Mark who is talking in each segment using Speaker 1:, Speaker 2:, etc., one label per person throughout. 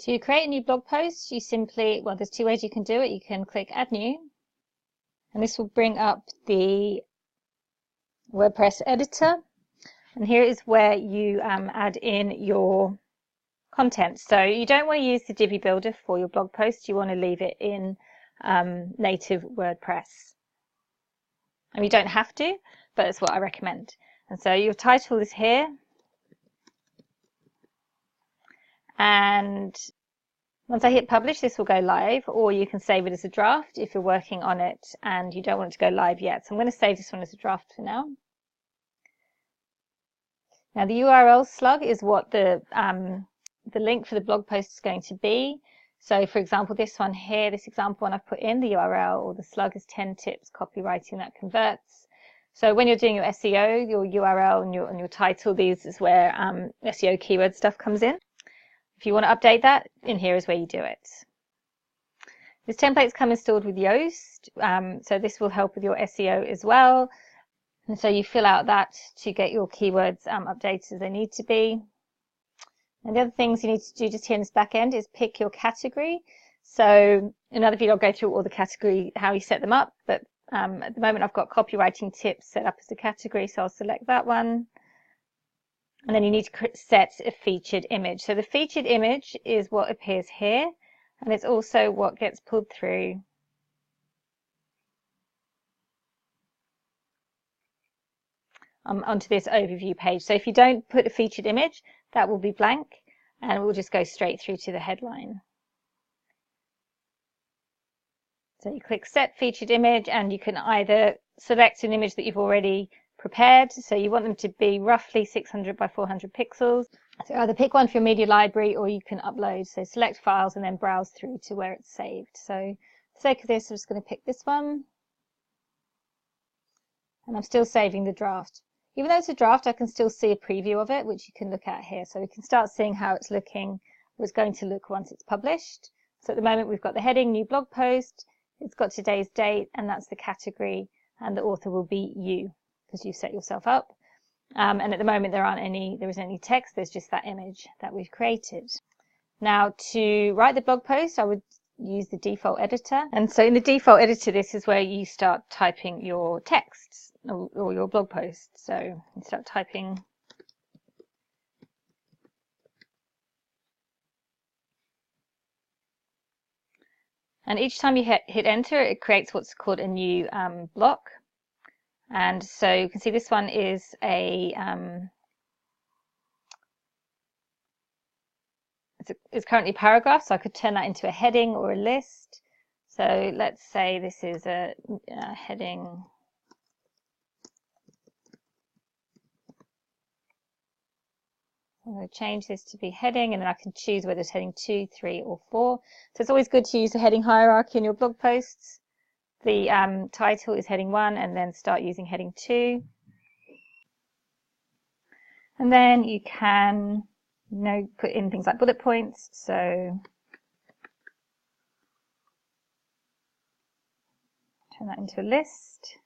Speaker 1: To create a new blog post, you simply, well, there's two ways you can do it. You can click Add New, and this will bring up the WordPress editor. And here is where you add in your content. So you don't want to use the Divi Builder for your blog post. You want to leave it in native WordPress. And you don't have to, but it's what I recommend. And so your title is here. And once I hit publish, this will go live, or you can save it as a draft if you're working on it and you don't want it to go live yet. So I'm going to save this one as a draft for now. Now the URL slug is what the link for the blog post is going to be. So for example, this one here, this example one I've put in, the URL or the slug is 10 tips copywriting that converts. So when you're doing your SEO, your URL and your title, these is where SEO keyword stuff comes in. If you want to update that, in here is where you do it. This templates come installed with Yoast, so this will help with your SEO as well. And so you fill out that to get your keywords updated as they need to be. And the other things you need to do just here in this back end is pick your category. So in another video I'll go through all the category, how you set them up, but at the moment I've got copywriting tips set up as a category, so I'll select that one. And then you need to set a featured image. So the featured image is what appears here, and it's also what gets pulled through onto this overview page. So if you don't put a featured image, that will be blank, and it will just go straight through to the headline. So you click Set Featured Image, and you can either select an image that you've already prepared, so you want them to be roughly 600 by 400 pixels. So either pick one for your media library or you can upload. So select files and then browse through to where it's saved. So for the sake of this, I'm just going to pick this one. And I'm still saving the draft. Even though it's a draft, I can still see a preview of it, which you can look at here. So we can start seeing how it's looking, or it's going to look once it's published. So at the moment, we've got the heading, new blog post. It's got today's date, and that's the category, and the author will be you, because you set yourself up. And at the moment there isn't any text, there's just that image that we've created. Now to write the blog post, I would use the default editor. And so in the default editor, this is where you start typing your texts or your blog post. So you start typing. And each time you hit enter, it creates what's called a new block. And so you can see this one is it's currently paragraph, so I could turn that into a heading or a list. So let's say this is a heading. I'm going to change this to be heading, and then I can choose whether it's heading 2, 3, or 4. So it's always good to use the heading hierarchy in your blog posts. The title is heading 1, and then start using heading 2. And then you can, put in things like bullet points. So turn that into a list.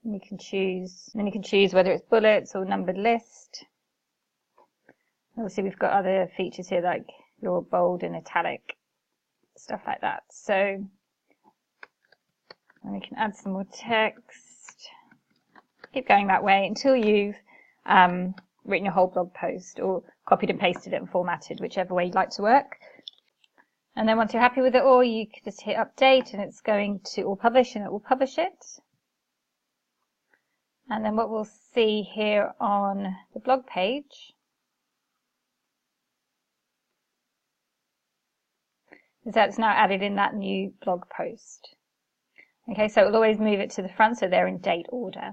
Speaker 1: And you can choose whether it's bullets or numbered list. Obviously, we've got other features here like your bold and italic, stuff like that. So. And we can add some more text. Keep going that way until you've written your whole blog post or copied and pasted it and formatted, whichever way you'd like to work. And then once you're happy with it all, you can just hit update and it's going to all publish and it will publish it. And then what we'll see here on the blog page is that it's now added in that new blog post. Okay, so it will always move it to the front so they're in date order.